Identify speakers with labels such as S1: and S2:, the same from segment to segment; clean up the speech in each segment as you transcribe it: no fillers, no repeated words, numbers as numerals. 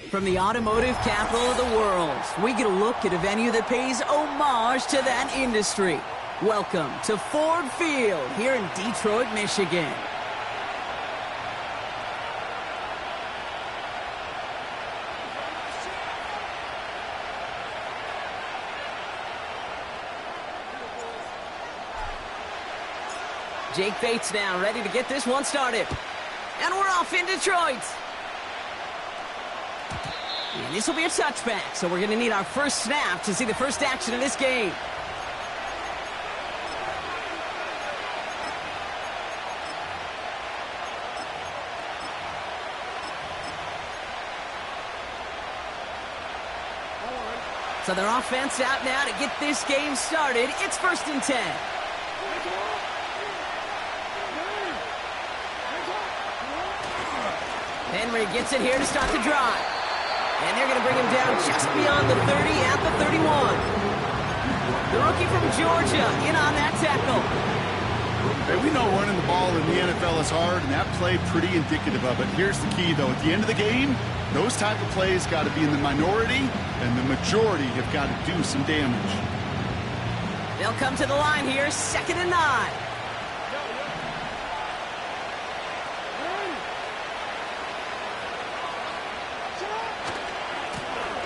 S1: From the automotive capital of the world, we get a look at a venue that pays homage to that industry. Welcome to Ford Field here in Detroit, Michigan. Jake Bates now ready to get this one started. And we're off in Detroit. And this will be a touchback, so we're going to need our first snap to see the first action of this game. So their offense out now to get this game started. It's 1st and 10. Henry gets it here to start the drive. And they're going to bring him down just beyond the 30 at the 31. The rookie from Georgia in on that tackle.
S2: Hey, we know running the ball in the NFL is hard, and that play pretty indicative of it. Here's the key, though. At the end of the game, those type of plays got to be in the minority, and the majority have got to do some damage.
S1: They'll come to the line here, 2nd and 9.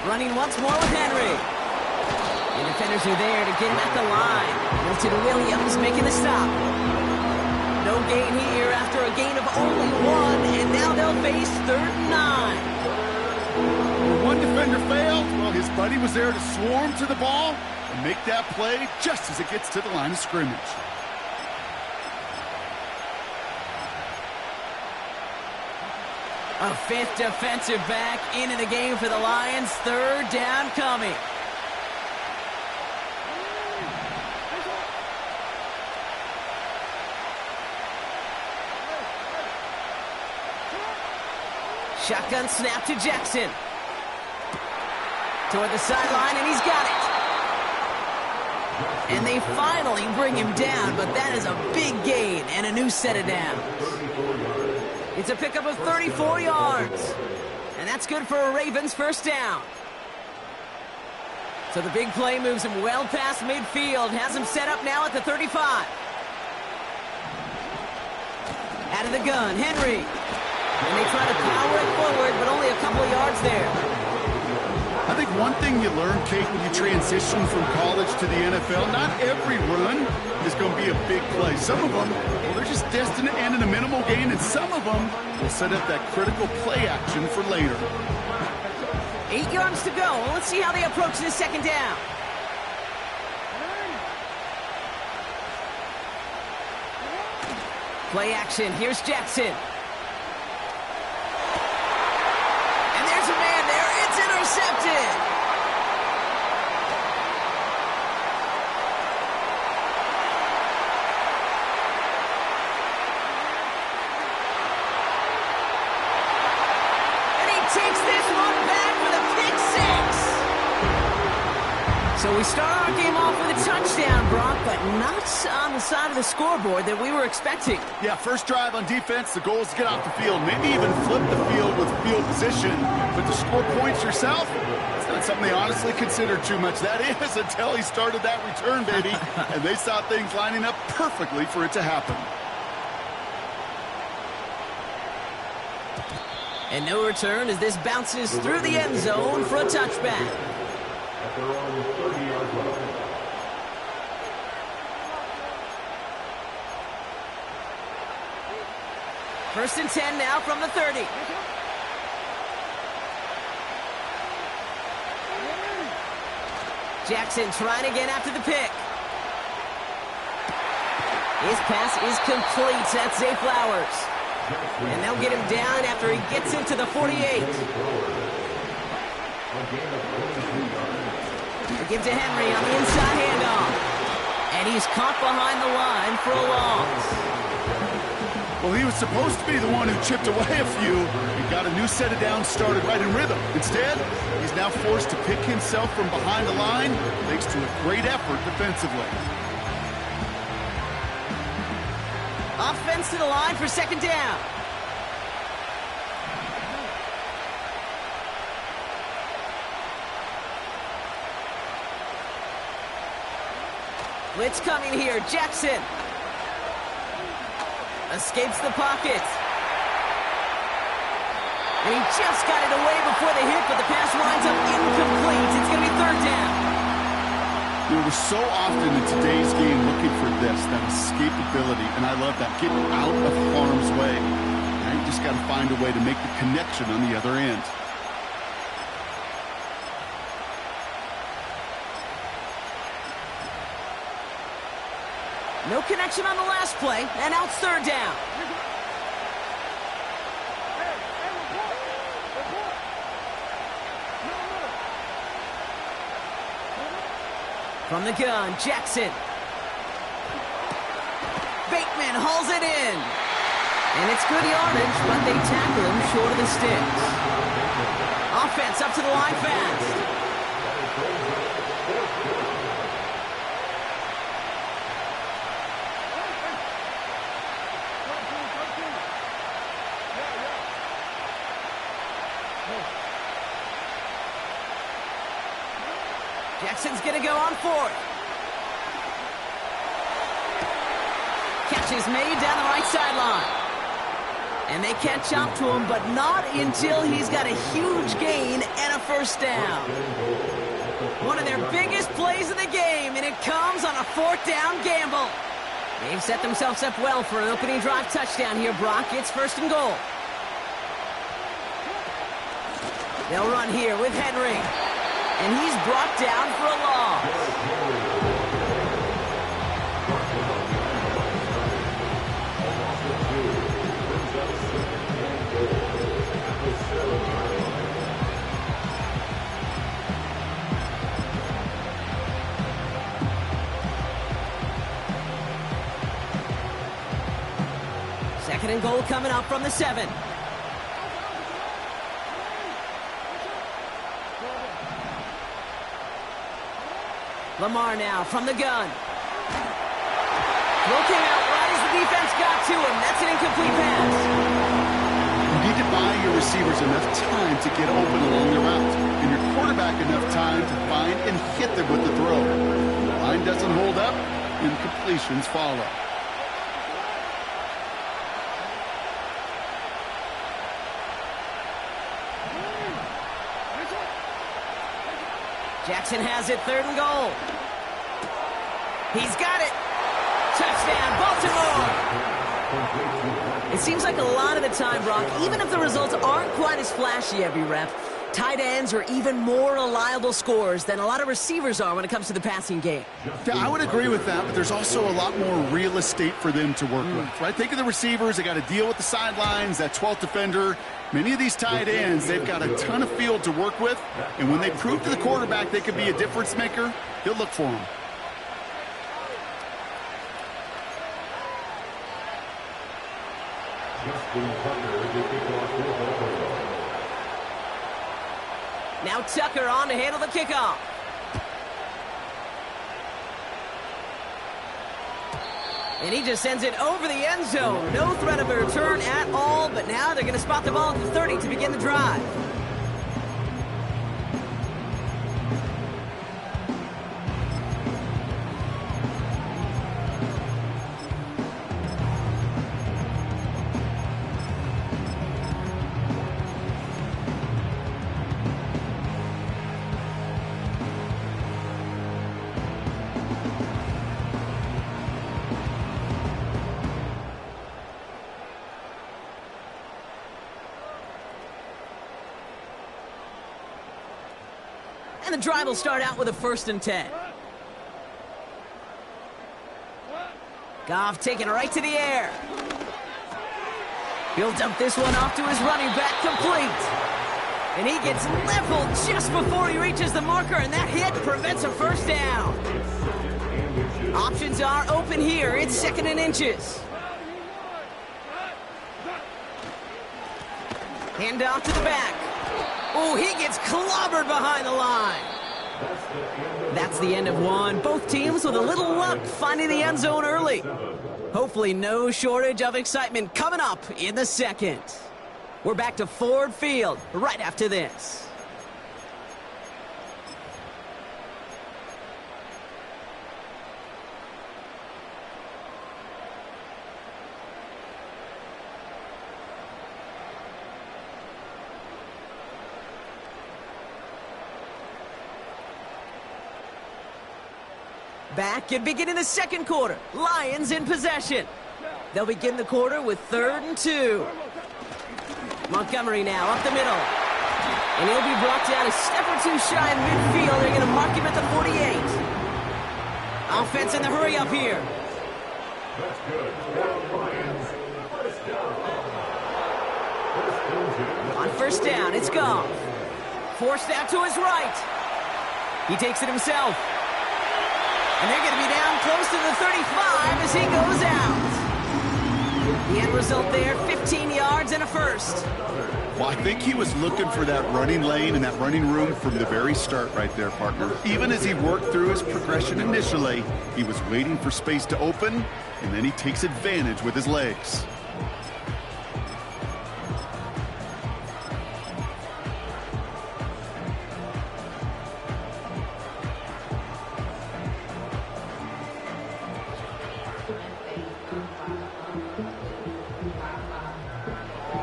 S1: Running once more with Henry. The defenders are there to get him at the line. Milton Williams making the stop. No gain here after a gain of only 1, and now they'll face 3rd and 9.
S2: When one defender failed, well, his buddy was there to swarm to the ball and make that play just as it gets to the line of scrimmage.
S1: A 5th defensive back into the game for the Lions. 3rd down coming. Shotgun snap to Jackson. Toward the sideline, and he's got it. And they finally bring him down, but that is a big gain and a new set of downs. It's a pickup of 34 yards. And that's good for a Ravens 1st down. So the big play moves him well past midfield. Has him set up now at the 35. Out of the gun, Henry. And they try to power it forward, but only a couple of yards there.
S2: I think one thing you learn, Kate, when you transition from college to the NFL, not every run is going to be a big play. Some of them, well, they're just destined to end in a minimal gain, and some of them will set up that critical play action for later.
S1: 8 yards to go. Well, let's see how they approach this 2nd down. Play action. Here's Jackson. And there's a man there. It's intercepted. Takes this one back with a pick 6. So we start our game off with a touchdown, Brock, but not on the side of the scoreboard that we were expecting.
S2: Yeah, first drive on defense, the goal is to get off the field, maybe even flip the field with field position, but to score points yourself, it's not something they honestly consider too much. That is until he started that return, baby, and they saw things lining up perfectly for it to happen.
S1: And no return as this bounces through the end zone for a touchback. First and 10 now from the 30. Jackson trying again after the pick. His pass is complete. That's Zay Flowers. And they'll get him down after he gets into the 48. They give to Henry on the inside handoff. And he's caught behind the line for a loss.
S2: Well, he was supposed to be the one who chipped away a few and got a new set of downs started right in rhythm. Instead, he's now forced to pick himself from behind the line thanks to a great effort defensively.
S1: Offense to the line for second down. Blitz coming here. Jackson escapes the pocket. And he just got it away before the hit, but the pass winds up incomplete. It's going to be third down.
S2: We're so often in today's game looking for this, that escapability, and I love that. Get out of harm's way. Now you just got to find a way to make the connection on the other end.
S1: No connection on the last play, and now it's third down. From the gun, Jackson. Bateman hauls it in. And it's good yardage, but they tackle him short of the sticks. Offense up to the line fast. Jackson's going to go on fourth. Catch is made down the right sideline. And they catch up to him, but not until he's got a huge gain and a first down. One of their biggest plays of the game, and it comes on a fourth down gamble. They've set themselves up well for an opening drive touchdown here, Brock. It's first and goal. They'll run here with Henry. And he's brought down for a loss. Second and goal coming up from the 7. Lamar now from the gun. Throw came out right as the defense got to him. That's an incomplete pass.
S2: You need to buy your receivers enough time to get open along the route, and your quarterback enough time to find and hit them with the throw. The line doesn't hold up, incompletions follow.
S1: Jackson has it, third and goal. He's got it. Touchdown, Baltimore. It seems like a lot of the time, Brock, even if the results aren't quite as flashy every rep, tight ends are even more reliable scorers than a lot of receivers are when it comes to the passing game.
S2: Yeah, I would agree with that, but there's also a lot more real estate for them to work with, right? Think of the receivers. They got to deal with the sidelines, that 12th defender. Many of these tight ends, they've got a ton of field to work with, and when they prove to the quarterback they could be a difference maker, he'll look for them.
S1: Now Tucker on to handle the kickoff. And he just sends it over the end zone. No threat of a return at all, but now they're going to spot the ball at the 30 to begin the drive. And the drive will start out with a 1st and 10. Goff taking it right to the air. He'll dump this one off to his running back, complete. And he gets leveled just before he reaches the marker, and that hit prevents a first down. Options are open here. It's 2nd and inches. Hand off to the back. Oh, he gets clobbered behind the line. That's the end of one. Both teams with a little luck finding the end zone early. Hopefully no shortage of excitement coming up in the second. We're back to Ford Field right after this. Back and beginning the second quarter. Lions in possession. They'll begin the quarter with 3rd and 2. Montgomery now up the middle. And he'll be brought down a step or two shy in midfield. They're going to mark him at the 48. Offense in the hurry up here. On first down, it's Goff. Forced out to his right. He takes it himself. And they're going to be down close to the 35 as he goes out. The end result there, 15 yards and a first.
S2: Well, I think he was looking for that running lane and that running room from the very start right there, partner. Even as he worked through his progression initially, he was waiting for space to open, and then he takes advantage with his legs.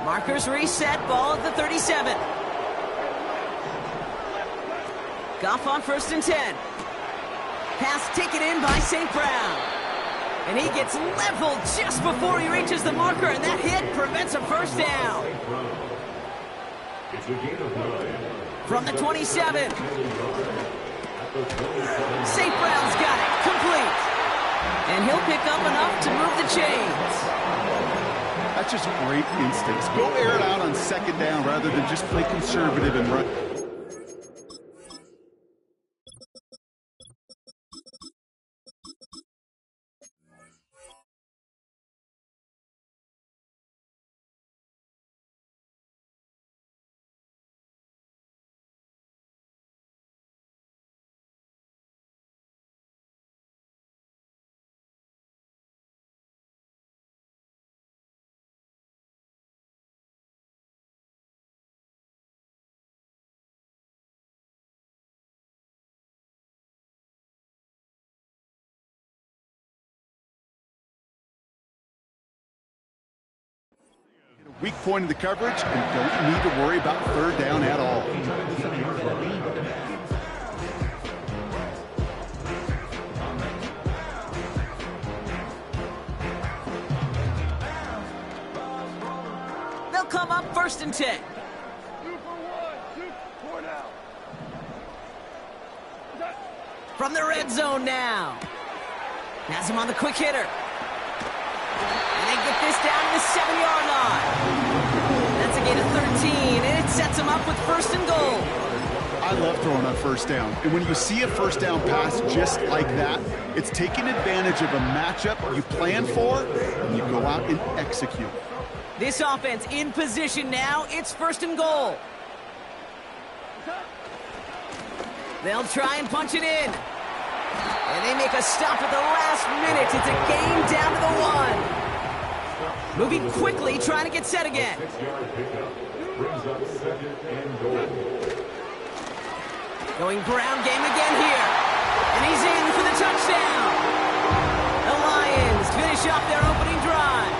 S1: Markers reset, ball at the 37. Goff on 1st and 10. Pass taken in by St. Brown. And he gets leveled just before he reaches the marker, and that hit prevents a first down. From the 27. St. Brown's got it, complete. And he'll pick up enough to move the chains.
S2: That's just great instincts. Go air it out on 2nd down rather than just play conservative and run. Weak point of the coverage and don't need to worry about 3rd down at all.
S1: They'll come up 1st and 10. From the red zone now. Has him on the quick hitter. And they get this down to the 7-yard line. That's a gain of 13, and it sets him up with 1st and goal.
S2: I love throwing on 1st down. And when you see a 1st down pass just like that, it's taking advantage of a matchup you plan for, and you go out and execute.
S1: This offense in position now. It's 1st and goal. They'll try and punch it in. And they make a stop at the last minute. It's a gain down to the 1. Moving quickly, trying to get set again. Going ground game again here. And he's in for the touchdown. The Lions finish off their opening drive.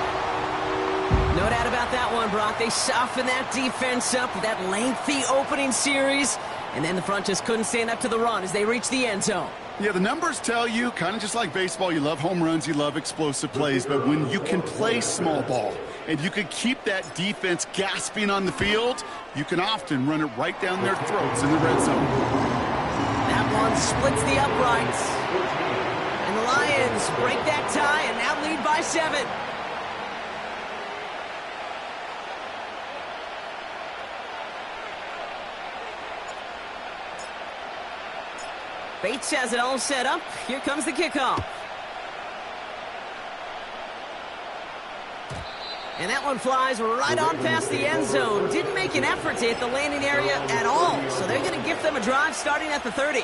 S1: No doubt about that one, Brock. They softened that defense up with that lengthy opening series. And then the front just couldn't stand up to the run as they reached the end zone.
S2: Yeah, the numbers tell you, kind of just like baseball, you love home runs, you love explosive plays, but when you can play small ball and you can keep that defense gasping on the field, you can often run it right down their throats in the red zone.
S1: That one splits the uprights. And the Lions break that tie and now lead by 7. Bates has it all set up. Here comes the kickoff. And that one flies right on past the end zone. Didn't make an effort to hit the landing area at all. So they're going to give them a drive starting at the 30.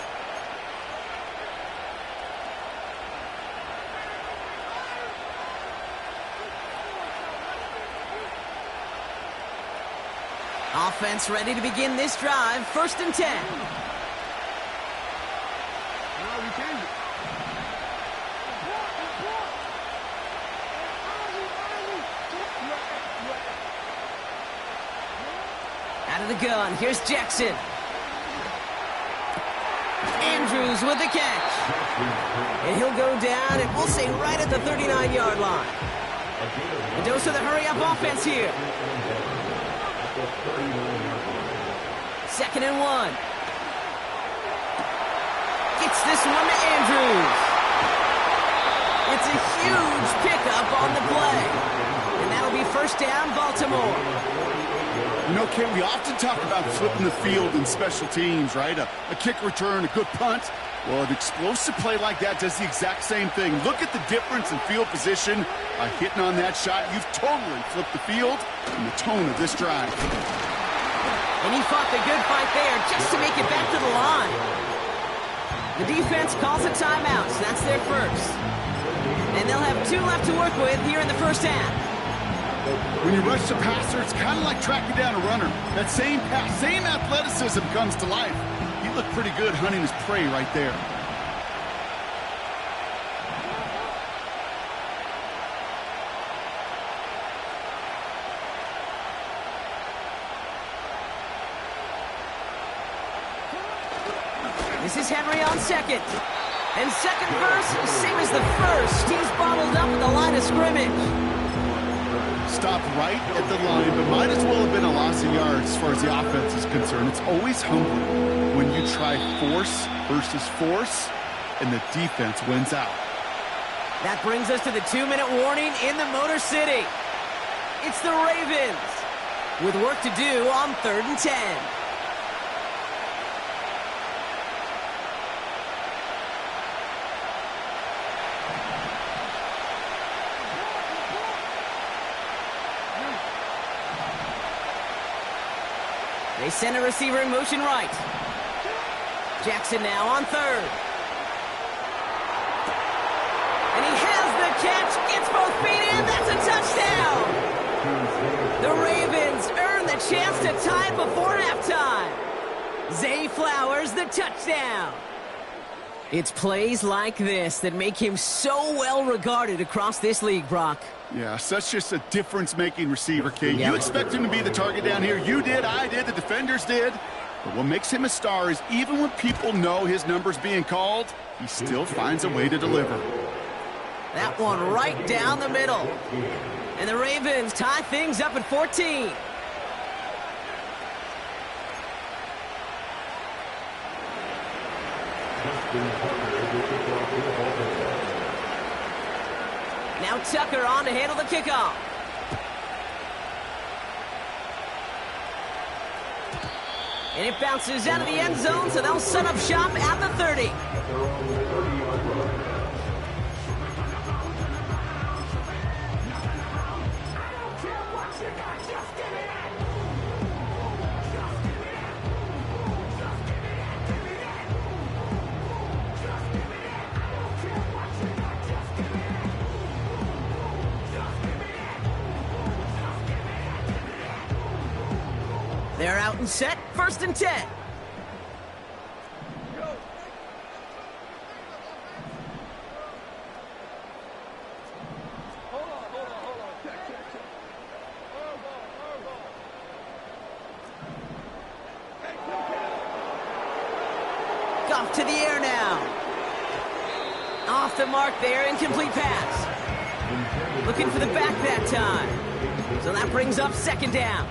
S1: Offense ready to begin this drive. 1st and 10. Out of the gun, here's Jackson. Andrews with the catch. And he'll go down, and we'll say right at the 39-yard line. A dose of the hurry-up offense here. 2nd and 1. Gets this one to Andrews. It's a huge pickup on the play. And that'll be 1st down, Baltimore.
S2: You know, Ken, we often talk about flipping the field in special teams, right? A kick return, a good punt. Well, an explosive play like that does the exact same thing. Look at the difference in field position. By hitting on that shot, you've totally flipped the field and the tone of this drive.
S1: And he fought the good fight there just to make it back to the line. The defense calls a timeout, so that's their first. And they'll have 2 left to work with here in the 1st half.
S2: When you rush the passer, it's kind of like tracking down a runner. That same pass, same athleticism comes to life. He looked pretty good hunting his prey right there.
S1: This is Henry on 2nd. And 2nd verse, same as the 1st. He's bottled up at the line of scrimmage.
S2: Stopped right at the line, but might as well have been a loss of yards as far as the offense is concerned. It's always humbling when you try force versus force, and the defense wins out.
S1: That brings us to the 2-minute warning in the Motor City. It's the Ravens with work to do on 3rd and 10. They send a receiver in motion right. Jackson now on 3rd. And he has the catch, gets both feet in, that's a touchdown! The Ravens earn the chance to tie it before halftime. Zay Flowers, the touchdown. It's plays like this that make him so well regarded across this league, Brock.
S2: Yeah, such just a difference-making receiver, Kate. You expect him to be the target down here. You did, I did, the defenders did. But what makes him a star is even when people know his number's being called, he still finds a way to deliver.
S1: That one right down the middle. And the Ravens tie things up at 14. Now Tucker on to handle the kickoff. And it bounces out of the end zone, so they'll set up shop at the 30. They're out and set, 1st and 10. Goff to the air now. Off the mark there, incomplete pass. Looking for the back that time. So that brings up 2nd down.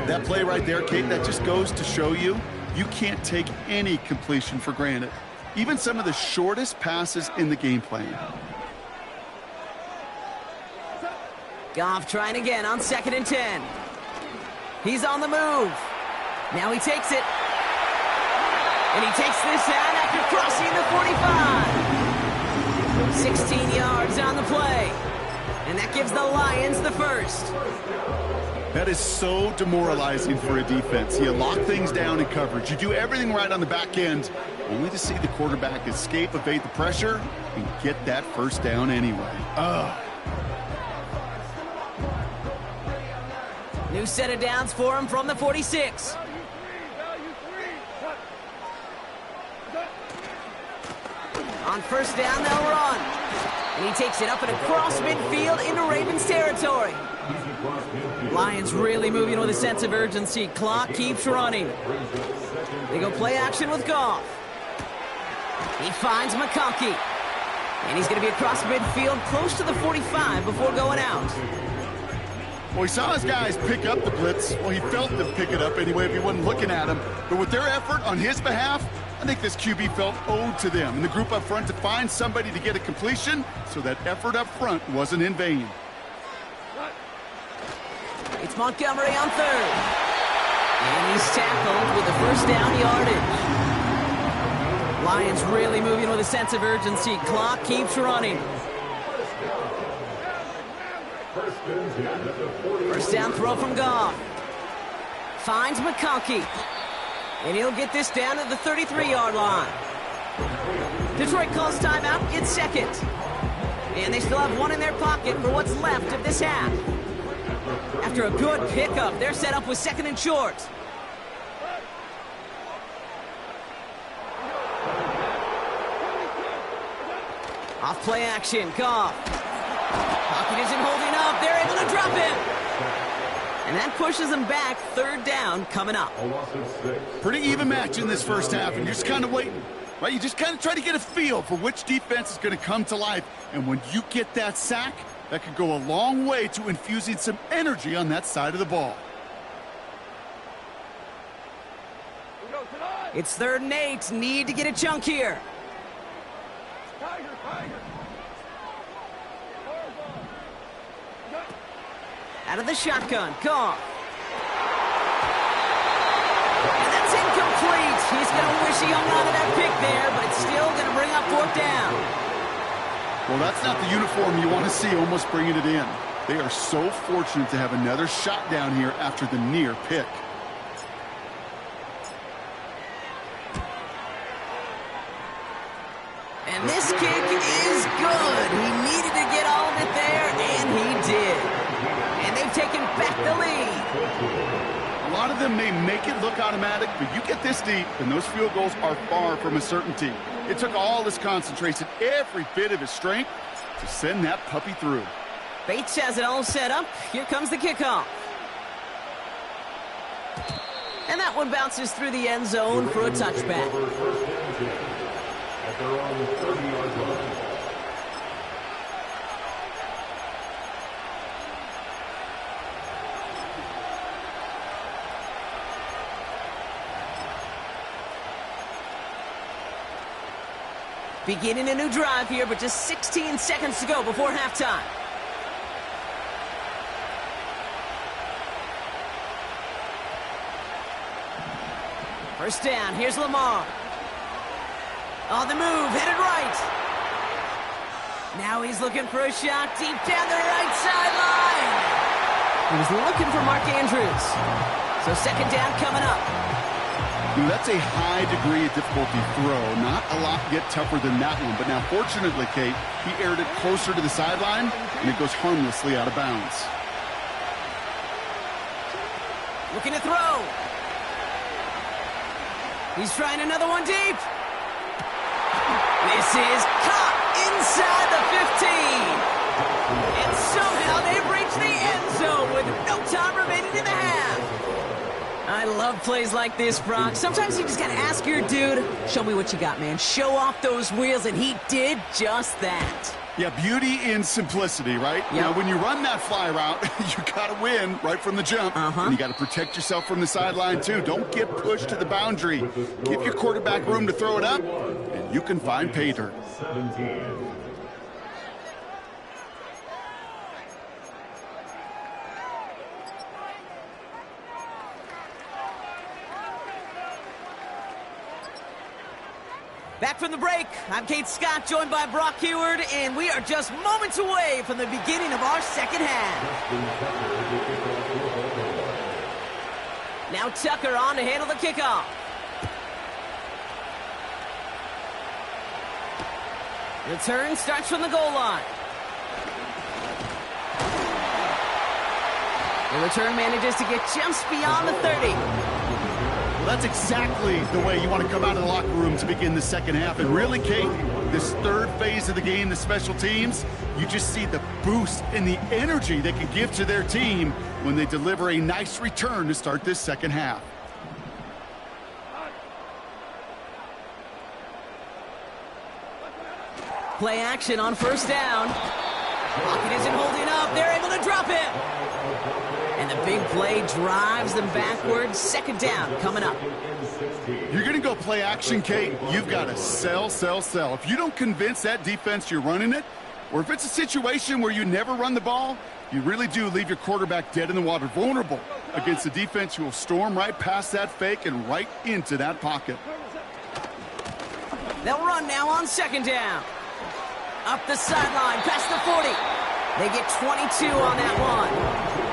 S2: That play right there, Kate, that just goes to show you, you can't take any completion for granted. Even some of the shortest passes in the game plan.
S1: Goff trying again on 2nd and 10. He's on the move. Now he takes it. And he takes this out after crossing the 45. 16 yards on the play. And that gives the Lions the first.
S2: That is so demoralizing for a defense. You lock things down in coverage. You do everything right on the back end, only to see the quarterback escape, evade the pressure, and get that first down anyway.
S1: New set of downs for him from the 46. On first down, they'll run. And he takes it up and across midfield into Ravens territory. Lions really moving with a sense of urgency. Clock keeps running. They go play action with Goff. He finds McConkey. And he's going to be across midfield close to the 45 before going out.
S2: Well, he saw his guys pick up the blitz. Well, he felt them pick it up anyway if he wasn't looking at him. But with their effort on his behalf, I think this QB felt owed to them and the group up front to find somebody to get a completion, so that effort up front wasn't in vain.
S1: It's Montgomery on third. And he's tackled with the first down yardage. Lions really moving with a sense of urgency. Clock keeps running. First down throw from Goff. Finds McConkey. And he'll get this down to the 33-yard line. Detroit calls timeout in second. And they still have one in their pocket for what's left of this half. After a good pickup, they're set up with second and short. Off play action, Goff. Pocket isn't holding up. They're able to drop him. And that pushes them back. Third down coming up.
S2: Pretty even match in this first half, and you're just kind of waiting. Right? You just kind of try to get a feel for which defense is going to come to life. And when you get that sack, that could go a long way to infusing some energy on that side of the ball.
S1: It's 3rd and 8. Need to get a chunk here. Out of the shotgun, Goff. And that's incomplete. He's going to wish he hung on to that pick there, but it's still going to bring up 4th down.
S2: Well, that's not the uniform you want to see almost bringing it in. They are so fortunate to have another shot down here after the near pick.
S1: And this kick is good. He needed to get all of it there, and he did. And they've taken back the lead.
S2: A lot of them may make it look automatic, but you get this deep, and those field goals are far from a certainty. It took all his concentration, every bit of his strength, to send that puppy through.
S1: Bates has it all set up. Here comes the kickoff. And that one bounces through the end zone for a touchback.
S3: At their own 30-yard line.
S1: Beginning a new drive here, but just 16 seconds to go before halftime. First down, here's Lamar. On the move, headed right. Now he's looking for a shot deep down the right sideline. He was looking for Mark Andrews. So second down coming up.
S2: That's a high degree of difficulty throw. Not a lot get tougher than that one. But now, fortunately, Kate, he aired it closer to the sideline, and it goes harmlessly out of bounds.
S1: Looking to throw. He's trying another one deep. This is caught inside the 15. And somehow they've reached the end zone with no time remaining in the half. I love plays like this, Brock. Sometimes you just got to ask your dude, show me what you got, man. Show off those wheels, and he did just that.
S2: Yeah, beauty in simplicity, right?
S1: Yep.
S2: Now, when you run that fly route, you got to win right from the jump. And you got to protect yourself from the sideline, too. Don't get pushed to the boundary. Give your quarterback room to throw it up, and you can find pay dirt.
S3: 17.
S1: Back from the break, I'm Kate Scott, joined by Brock Heward, and we are just moments away from the beginning of our second half. Now Tucker on to handle the kickoff. Return starts from the goal line. The return manages to get just beyond the 30.
S2: Well, that's exactly the way you want to come out of the locker room to begin the second half. And really, Kate, this third phase of the game, the special teams, you just see the boost and the energy they can give to their team when they deliver a nice return to start this second half.
S1: Play action on first down. Pocket isn't holding up. They're able to drop it. And the big play drives them backwards. Second down coming up.
S2: You're going to go play action, Kate. You've got to sell, sell, sell. If you don't convince that defense you're running it, or if it's a situation where you never run the ball, you really do leave your quarterback dead in the water, vulnerable against a defense who will storm right past that fake and right into that pocket.
S1: They'll run now on second down. Up the sideline, past the 40. They get 22 on that one.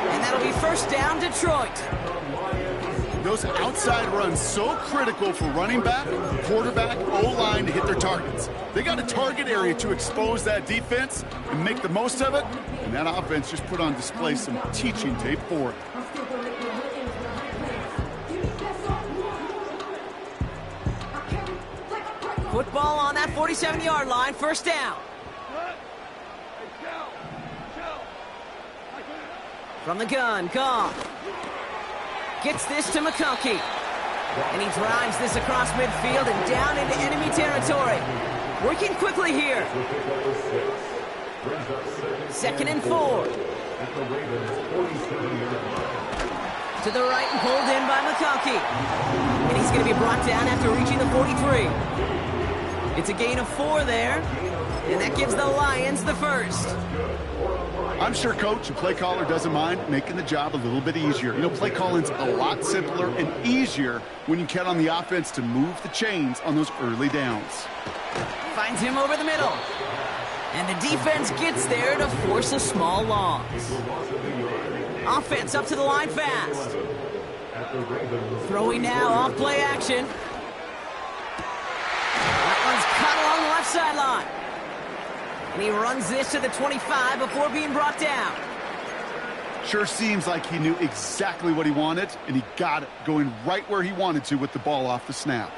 S1: And that'll be first down, Detroit.
S2: Those outside runs so critical for running back, quarterback, O-line to hit their targets. They got a target area to expose that defense and make the most of it. And that offense just put on display some teaching tape for it.
S1: Football on that 47-yard line, first down. From the gun, Goff. Gets this to McConkey. And he drives this across midfield and down into enemy territory. Working quickly here. 2nd and 4. To the right and pulled in by McConkey. And he's going to be brought down after reaching the 43. It's a gain of 4 there. And that gives the Lions the first.
S2: I'm sure coach and play caller doesn't mind making the job a little bit easier. You know, play calling's a lot simpler and easier when you count on the offense to move the chains on those early downs.
S1: Finds him over the middle. And the defense gets there to force a small loss. Offense up to the line fast. Throwing now off play action. That one's cut along the left sideline. And he runs this to the 25 before being brought down.
S2: Sure seems like he knew exactly what he wanted, and he got it, going right where he wanted to with the ball off the snap.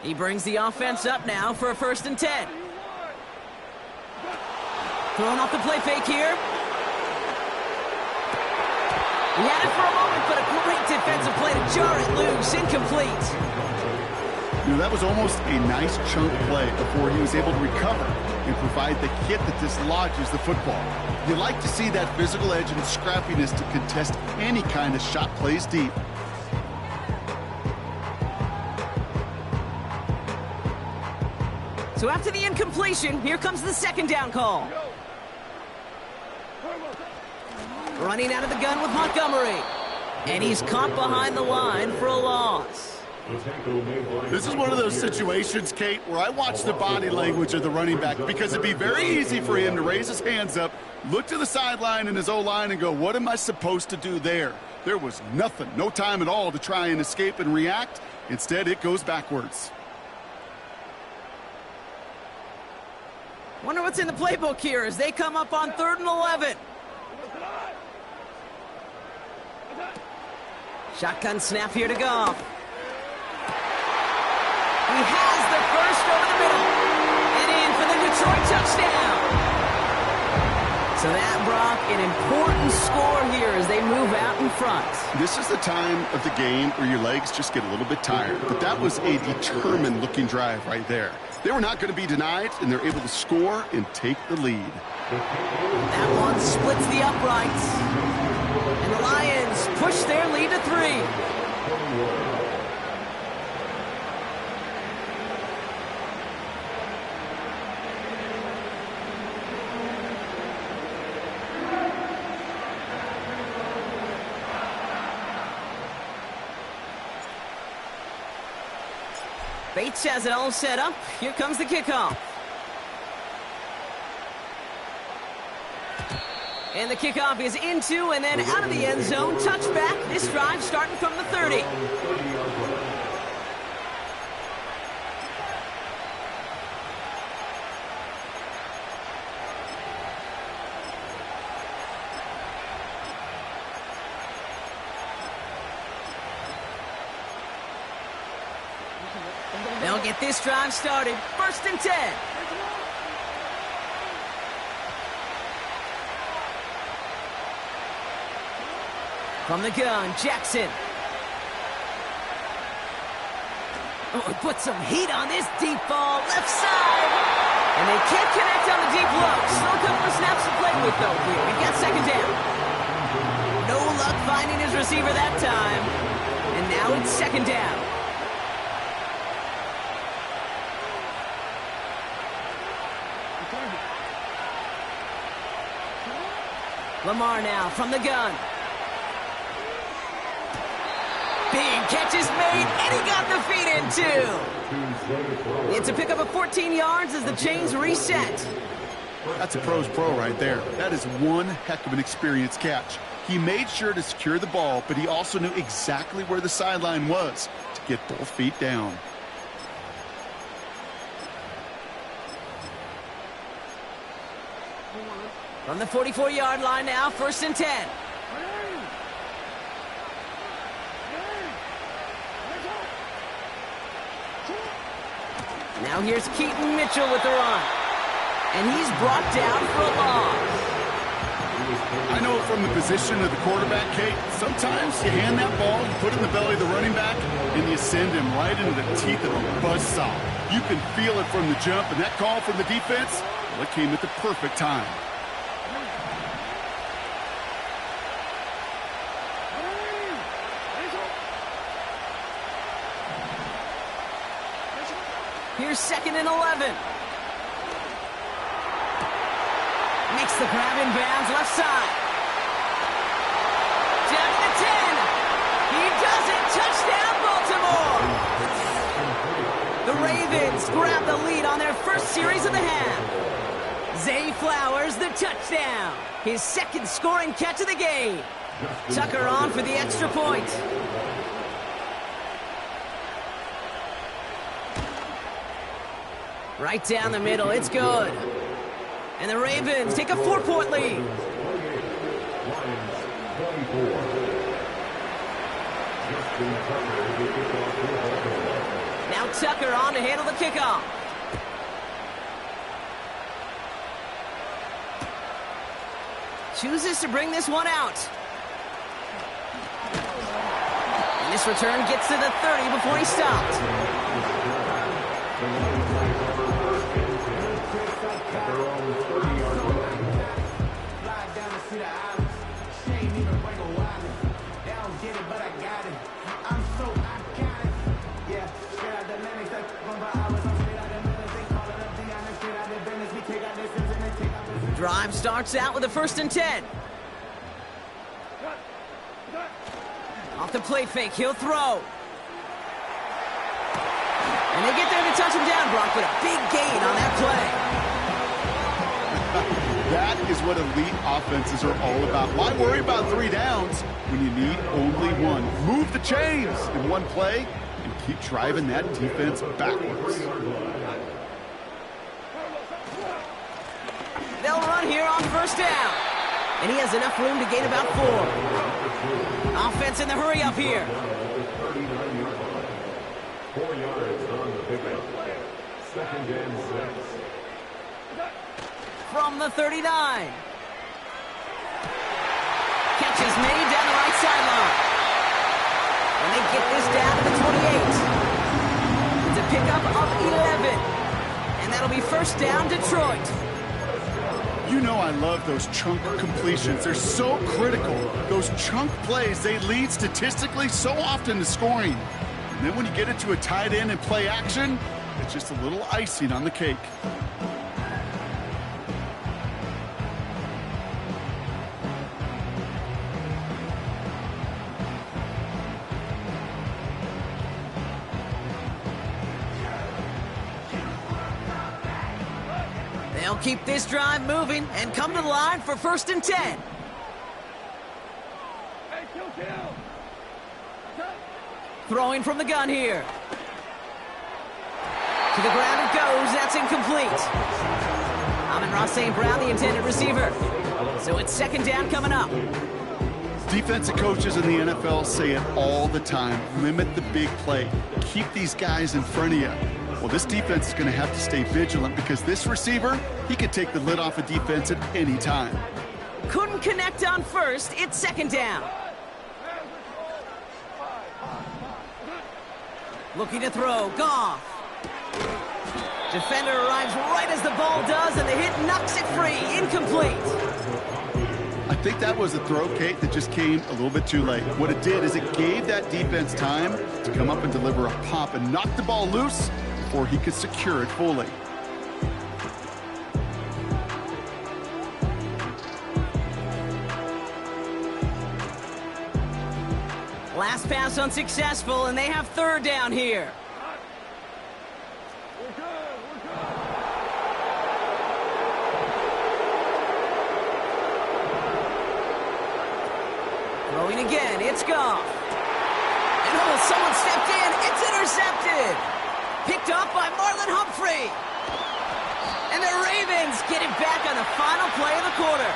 S1: He brings the offense up now for a 1st and 10. Throwing off the play fake here. He had it for a moment, but a great defensive play to jar it loose. Incomplete.
S2: You know, that was almost a nice chunk play before he was able to recover and provide the hit that dislodges the football. You like to see that physical edge and scrappiness to contest any kind of shot plays deep.
S1: So after the incompletion, here comes the 2nd down call. Running out of the gun with Montgomery. And he's caught behind the line for a loss.
S2: This is one of those situations, Kate, where I watch the body language of the running back because it'd be very easy for him to raise his hands up, look to the sideline and his O-line and go, what am I supposed to do there? There was nothing, no time at all to try and escape and react. Instead, it goes backwards.
S1: Wonder what's in the playbook here as they come up on 3rd and 11. Shotgun snap here to Goff. He has the first over the middle. And in for the Detroit touchdown. So that, Brock, an important score here as they move out in front.
S2: This is the time of the game where your legs just get a little bit tired. But that was a determined-looking drive right there. They were not going to be denied, and they're able to score and take the lead.
S1: That one splits the uprights. And the Lions push their lead to 3. Bates has it all set up. Here comes the kickoff. And the kickoff is into and then out of the end zone. Touchback. This drive starting from the 30. They'll get this drive started. 1st and 10. From the gun, Jackson. Oh, put some heat on this deep ball, left side. And they can't connect on the deep look. Still a couple of snaps to play with, though, here. We've got 2nd down. No luck finding his receiver that time. And now it's 2nd down. Lamar now from the gun. Big catch is made, and he got the feet in, too. It's a pickup of 14 yards as the chains reset.
S2: That's a pro's pro right there. That is one heck of an experienced catch. He made sure to secure the ball, but he also knew exactly where the sideline was to get both feet down.
S1: From the 44-yard line now, 1st and 10. Now here's Keaton Mitchell with the run. And he's brought down for a loss.
S2: I know from the position of the quarterback, Kate, sometimes you hand that ball, you put it in the belly of the running back, and you send him right into the teeth of a buzzsaw. You can feel it from the jump, and that call from the defense, well, it came at the perfect time.
S1: Here's 2nd and 11. Makes the grab in bounds, left side. Down to the 10. He does it. Touchdown, Baltimore. The Ravens grab the lead on their first series of the half. Zay Flowers, the touchdown. His 2nd scoring catch of the game. Tucker on for the extra point. Right down the middle, it's good. And the Ravens take a 4-point lead. Now Tucker on to handle the kickoff. Chooses to bring this one out. And this return gets to the 30 before he stopped. Drive starts out with a 1st and 10. Off the play fake, he'll throw. And they get there to touch him down, Brock, with a big gain on that play.
S2: That is what elite offenses are all about. Why worry about 3 downs when you need only one? Move the chains in one play and keep driving that defense backwards.
S1: They'll run here on 1st down. And he has enough room to gain about 4. Offense in the hurry up here.
S3: 4 yards on the pickup. 2nd and 6.
S1: From the 39. Catch is made down the right sideline. And they get this down to the 28. It's a pickup of 11. And that'll be 1st down, Detroit.
S2: You know I love those chunk completions. They're so critical. Those chunk plays, they lead statistically so often to scoring. And then when you get it to a tight end and play action, it's just a little icing on the cake.
S1: They'll keep this drive moving and come to the line for 1st and 10. Throwing from the gun here. To the ground it goes. That's incomplete. Amon-Ra St. Brown, the intended receiver. So it's 2nd down coming up.
S2: Defensive coaches in the NFL say it all the time. Limit the big play. Keep these guys in front of you. Well, this defense is going to have to stay vigilant because this receiver, he could take the lid off a defense at any time.
S1: Couldn't connect on 1st. It's 2nd down. Looking to throw. Goff. Defender arrives right as the ball does, and the hit knocks it free. Incomplete.
S2: I think that was a throw, Kate, that just came a little bit too late. What it did is it gave that defense time to come up and deliver a pop and knock the ball loose before he could secure it fully.
S1: Last pass unsuccessful, and they have 3rd down here. Throwing again, it's Goff. And someone stepped in, it's intercepted. Picked up by Marlon Humphrey. And the Ravens get it back on the final play of the quarter.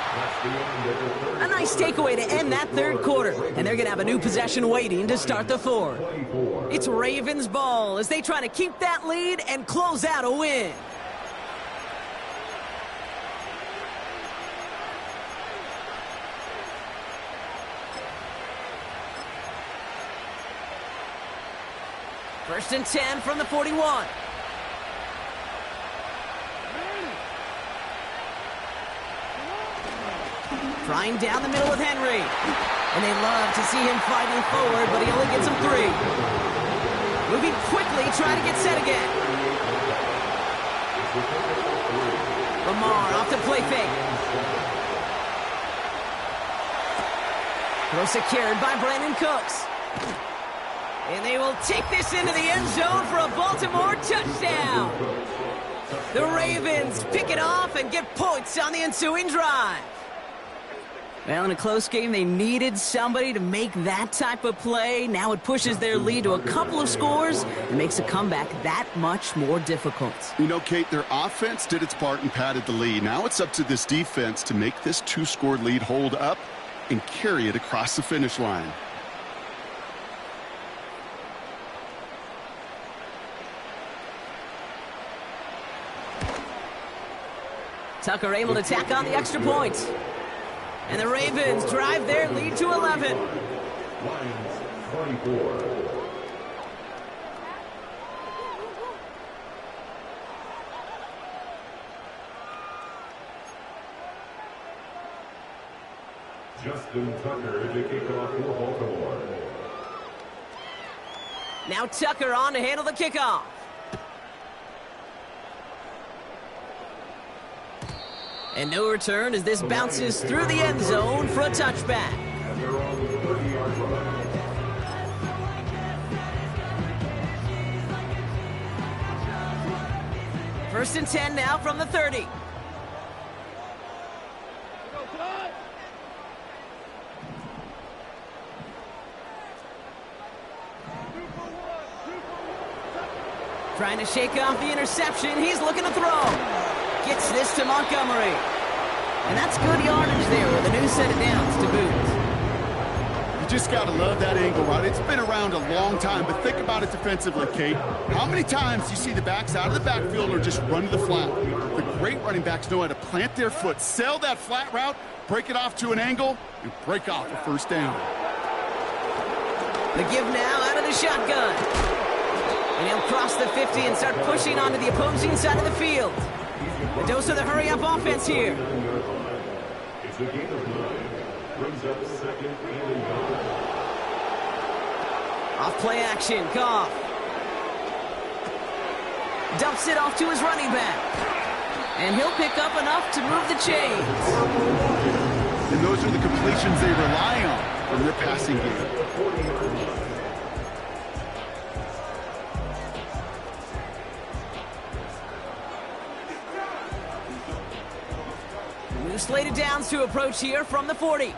S1: A nice takeaway to end that 3rd quarter. And they're going to have a new possession waiting to start the 4th. It's Ravens ball as they try to keep that lead and close out a win. First and 10 from the 41. Trying down the middle with Henry. And they love to see him fighting forward, but he only gets him 3. Moving quickly, trying to get set again. Lamar off to play fake. Throw secured by Brandon Cooks. And they will take this into the end zone for a Baltimore touchdown. The Ravens pick it off and get points on the ensuing drive. Well, in a close game, they needed somebody to make that type of play. Now it pushes their lead to a couple of scores and makes a comeback that much more difficult.
S2: You know, Kate, their offense did its part and padded the lead. Now it's up to this defense to make this 2-score lead hold up and carry it across the finish line.
S1: Tucker able to tack on the extra point. And the Ravens drive their lead to 11.
S3: Lions 24. Justin Tucker to kick off for Baltimore.
S1: Now Tucker on to handle the kickoff. And no return as this bounces through the end zone for a touchback.
S3: And they're on the 30-yard line.
S1: First and 10 now from the 30. Trying to shake off the interception. He's looking to throw. Gets this to Montgomery. And that's good yardage there with a new set of downs to boot.
S2: You just got to love that angle, right? It's been around a long time, but think about it defensively, Kate. How many times do you see the backs out of the backfield or just run to the flat? The great running backs know how to plant their foot, sell that flat route, break it off to an angle, and break off a first down.
S1: The give now out of the shotgun. And he'll cross the 50 and start pushing onto the opposing side of the field. A dose of the hurry-up offense here.
S3: It's a gain of 9. Brings up second and goal.
S1: Off play action, Goff. Dumps it off to his running back. And he'll pick up enough to move the chains.
S2: And those are the completions they rely on from their passing game.
S1: slated downs to approach here from the 40.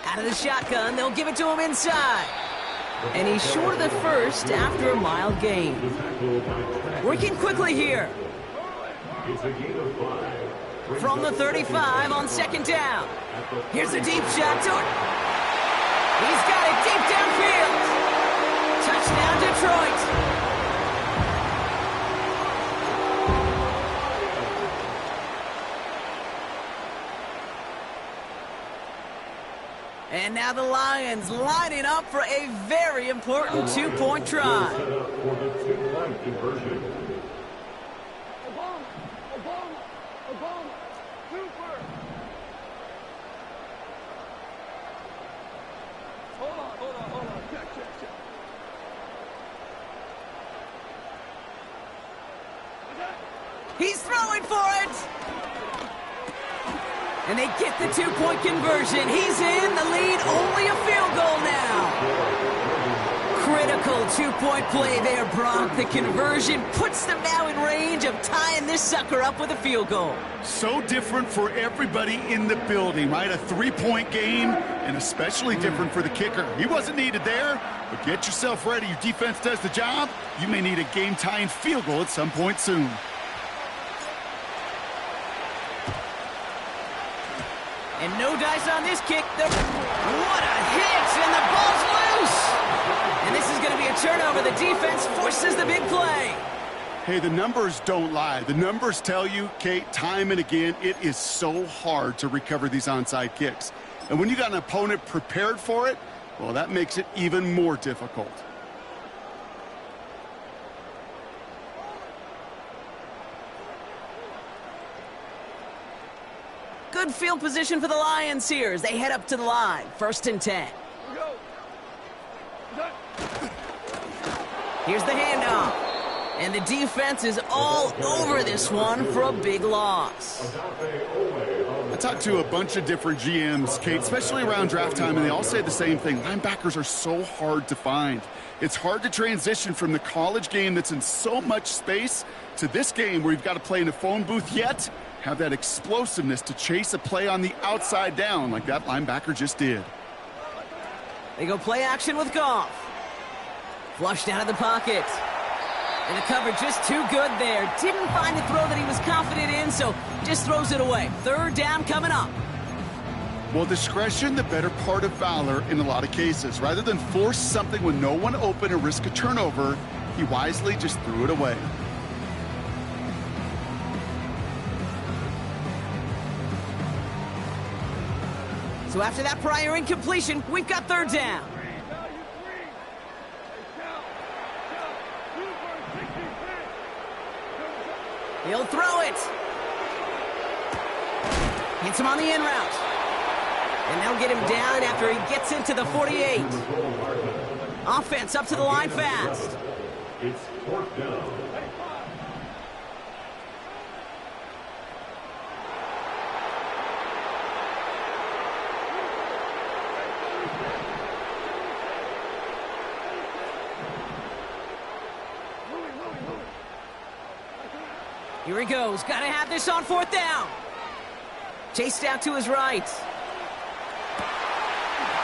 S1: Out of the shotgun, they'll give it to him inside. And he's short of the first after a mild gain. Working quickly here. From the 35 on second down. Here's a deep shot to it. He's got it deep downfield. Touchdown, Detroit. And now the Lions lining up for a very important two-point try.
S3: Set up for the two-point conversion.
S1: He's throwing for it. And they get the two-point conversion. He's in the lead, only a field goal now. Critical two-point play there, Brock. The conversion puts them now in range of tying this sucker up with a field goal.
S2: So different for everybody in the building, right? A three-point game, and especially different for the kicker. He wasn't needed there, but get yourself ready. Your defense does the job. You may need a game-tying field goal at some point soon.
S1: And no dice on this kick. What a hit, and the ball's loose. And this is going to be a turnover. The defense forces the big play.
S2: Hey, the numbers don't lie. The numbers tell you, Kate, time and again, it is so hard to recover these onside kicks. And when you got an opponent prepared for it, well, that makes it even more difficult.
S1: Good field position for the Lions here as they head up to the line. 1st and 10. Here's the handoff. And the defense is all over this one for a big loss.
S2: I talked to a bunch of different GMs, Kate, especially around draft time, and they all say the same thing. Linebackers are so hard to find. It's hard to transition from the college game that's in so much space to this game where you've got to play in a phone booth, yet have that explosiveness to chase a play on the outside down like that linebacker just did.
S1: They go play action with Goff. Flushed out of the pocket. And the coverage just too good there. Didn't find the throw that he was confident in, so just throws it away. 3rd down coming up.
S2: Well, discretion, the better part of valor in a lot of cases. Rather than force something with no one open and risk a turnover, he wisely just threw it away.
S1: So after that prior incompletion, we've got 3rd down. He'll throw it. Hits him on the in route. And they'll get him down after he gets into the 48. Offense up to the line fast.
S3: It's 4th down.
S1: Here he goes. Got to have this on 4th down. Chased out to his right.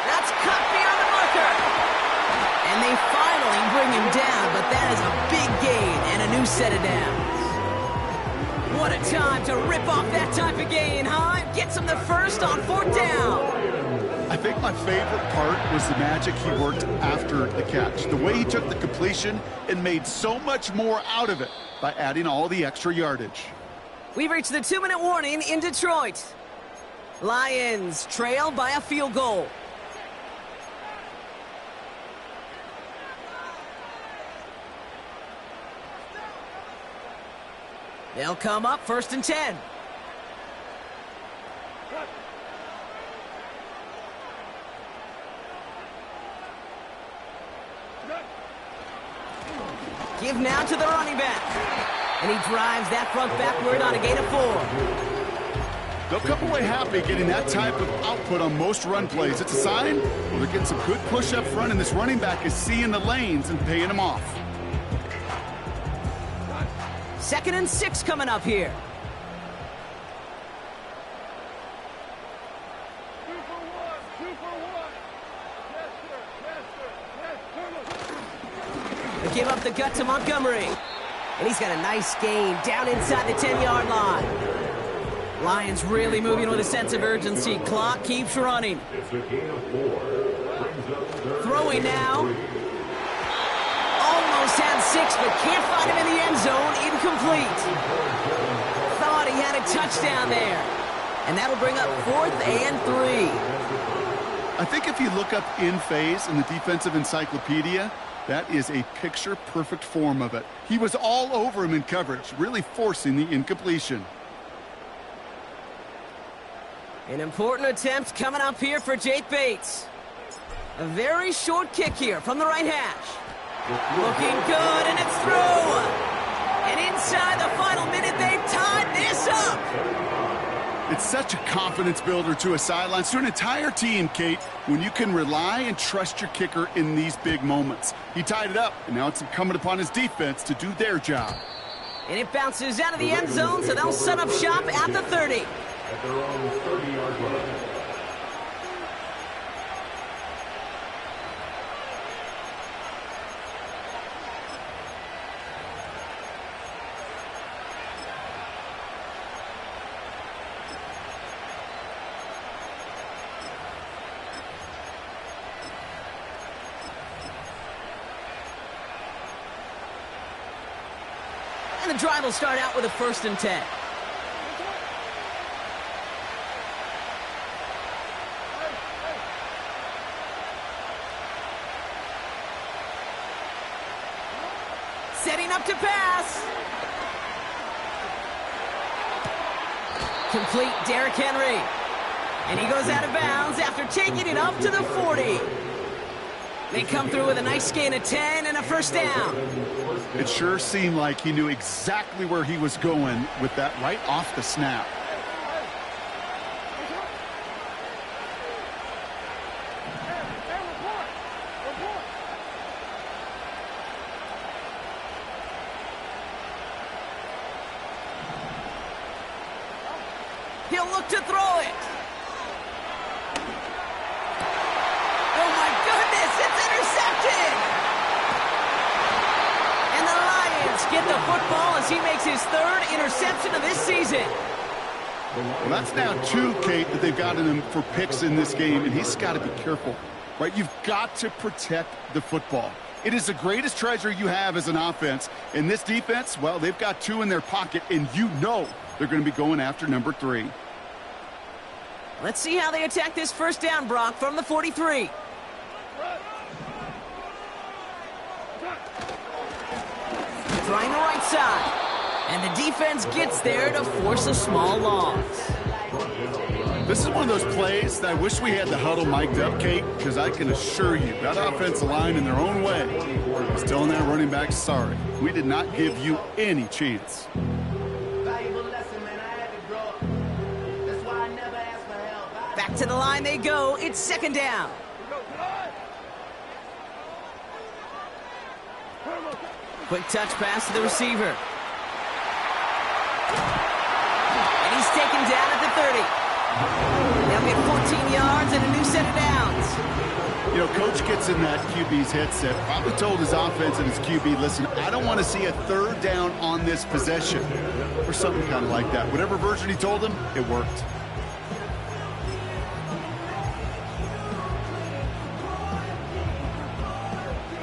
S1: That's cut beyond the marker. And they finally bring him down, but that is a big gain and a new set of downs. What a time to rip off that type of gain, huh? Gets him the first on 4th down.
S2: I think my favorite part was the magic he worked after the catch. The way he took the completion and made so much more out of it by adding all the extra yardage.
S1: We've reached the 2-minute warning in Detroit. Lions trail by a field goal. They'll come up 1st and 10. Give now to the running back. And he drives that front backward on a gain of 4.
S2: They'll come away happy getting that type of output on most run plays. It's a sign, well, they're getting some good push up front, and this running back is seeing the lanes and paying them off.
S1: 2nd and 6 coming up here. They give up the gut to Montgomery. And he's got a nice gain down inside the 10-yard line. Lions really moving with a sense of urgency. Clock keeps running.
S3: It's a gain of 4.
S1: Throwing now. Almost had 6, but can't find him in the end zone. Incomplete. Thought he had a touchdown there. And that'll bring up 4th and 3.
S2: I think if you look up in phase in the defensive encyclopedia, that is a picture-perfect form of it. He was all over him in coverage, really forcing the incompletion.
S1: An important attempt coming up here for Jake Bates. A very short kick here from the right hash. Looking good, and it's through. And inside the final minute, they've tied this up.
S2: It's such a confidence builder to a sideline, to an entire team, Kate, when you can rely and trust your kicker in these big moments. He tied it up, and now it's incumbent upon his defense to do their job.
S1: And it bounces out of the end zone, so they'll set up shop at the 30.
S3: At their own 30-yard line.
S1: And the drive will start out with a 1st and 10. Setting up to pass. Complete, Derrick Henry. And he goes out of bounds after taking it up to the 40. They come through with a nice gain of 10 and a 1st down.
S2: It sure seemed like he knew exactly where he was going with that right off the snap.
S1: He'll look to throw it. Oh, my goodness, it's intercepted. And the Lions get the football as he makes his 3rd interception of this season.
S2: Well, that's now 2, Kate, that they've gotten him for picks in this game, and he's got to be careful, right? You've got to protect the football. It is the greatest treasure you have as an offense. And this defense, well, they've got 2 in their pocket, and you know they're going to be going after number 3.
S1: Let's see how they attack this 1st down, Brock, from the 43. Trying the right side. And the defense gets there to force a small loss.
S2: This is one of those plays that I wish we had the huddle mic'd up, Kate, because I can assure you that offensive line in their own way is telling that running back, sorry, we did not give you any chance.
S1: Back to the line they go. It's 2nd down. Quick touch pass to the receiver. And he's taken down at the 30. They'll get 14 yards and a new set of downs.
S2: You know, Coach gets in that QB's headset, probably told his offense and his QB, listen, I don't want to see a 3rd down on this possession, or something kind of like that. Whatever version he told him, it worked.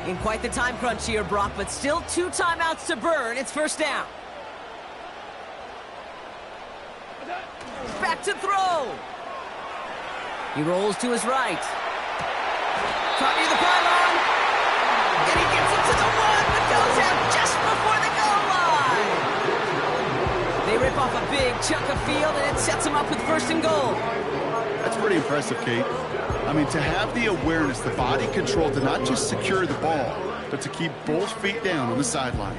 S1: In quite the time crunch here, Brock, but still 2 timeouts to burn. It's 1st down. Back to throw. He rolls to his right. Caught near the pylon. And he gets it to the 1, but goes out just before the goal line. They rip off a big chunk of field, and it sets him up with 1st and goal.
S2: That's pretty impressive, Kate. I mean, to have the awareness, the body control to not just secure the ball, but to keep both feet down on the sideline.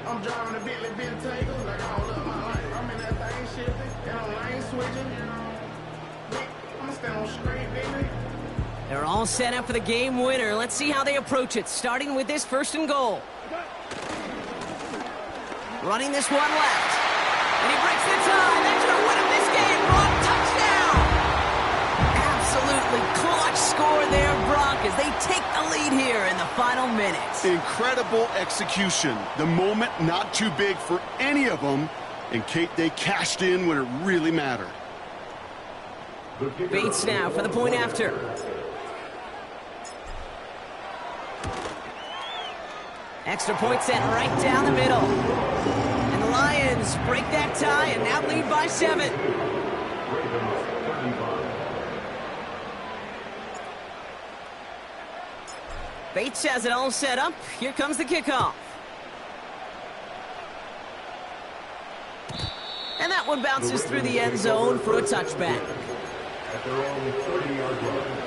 S4: I'm driving a Bentley Bentayga, like all up my life. I'm in that thing shifting, and I'm lane switching. I'ma stand on straight, baby.
S1: They're all All set up for the game winner. Let's see how they approach it, starting with this 1st and goal. Running this one left. And he breaks the tie. That's going to win him this game. Brock, touchdown! Absolutely clutch score there, Brock, as they take the lead here in the final minutes.
S2: Incredible execution. The moment not too big for any of them. And Kate, they cashed in when it really mattered.
S1: Bates now for the point after. Extra point sent right down the middle. And the Lions break that tie and now lead by 7. Bates has it all set up. Here comes the kickoff. And that one bounces through the end zone for a touchback.
S3: At their own 30-yard line.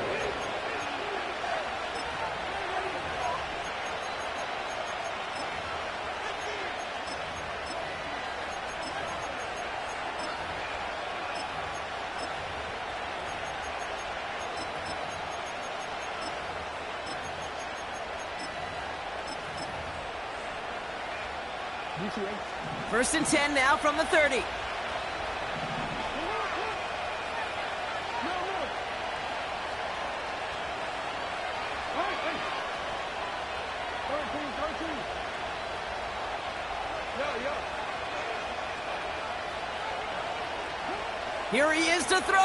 S1: First and 10 now from the 30. Here he is to throw.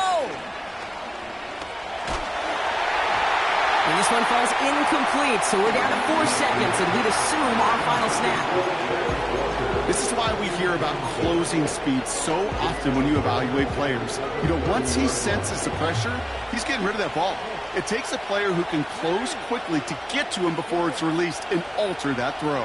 S1: And this one falls incomplete, so we're down to 4 seconds, and we'd assume our final snap.
S2: This is why we hear about closing speed so often when you evaluate players. You know, once he senses the pressure, he's getting rid of that ball. It takes a player who can close quickly to get to him before it's released and alter that throw.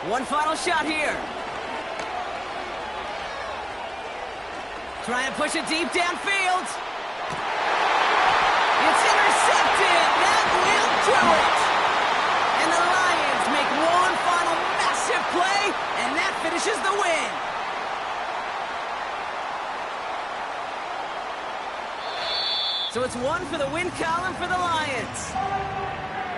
S1: One final shot here. Trying to push it deep downfield. It's intercepted. That will do it. And the Lions make one final massive play, and that finishes the win. So it's 1 for the win column for the Lions.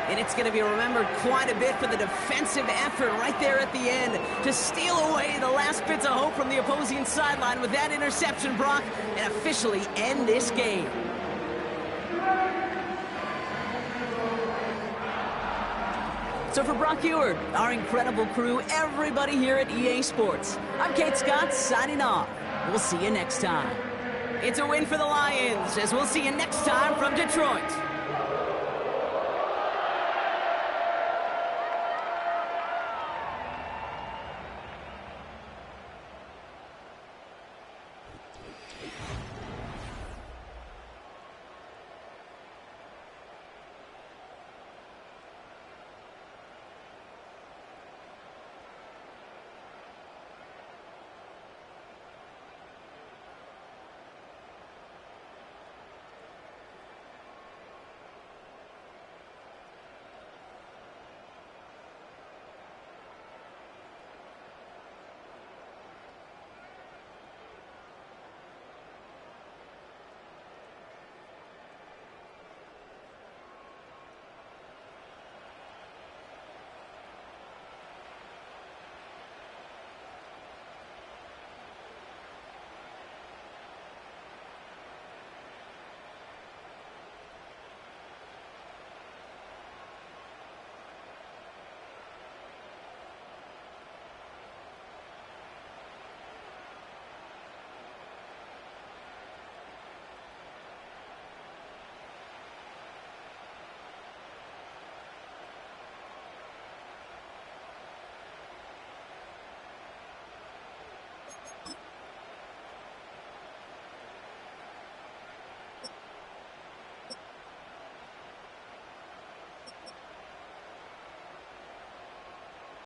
S1: And it's going to be remembered quite a bit for the defensive effort right there at the end to steal away the last bits of hope from the opposing sideline with that interception, Brock, and officially end this game. So for Brock Huard, our incredible crew, everybody here at EA Sports, I'm Kate Scott signing off. We'll see you next time. It's a win for the Lions, as we'll see you next time from Detroit.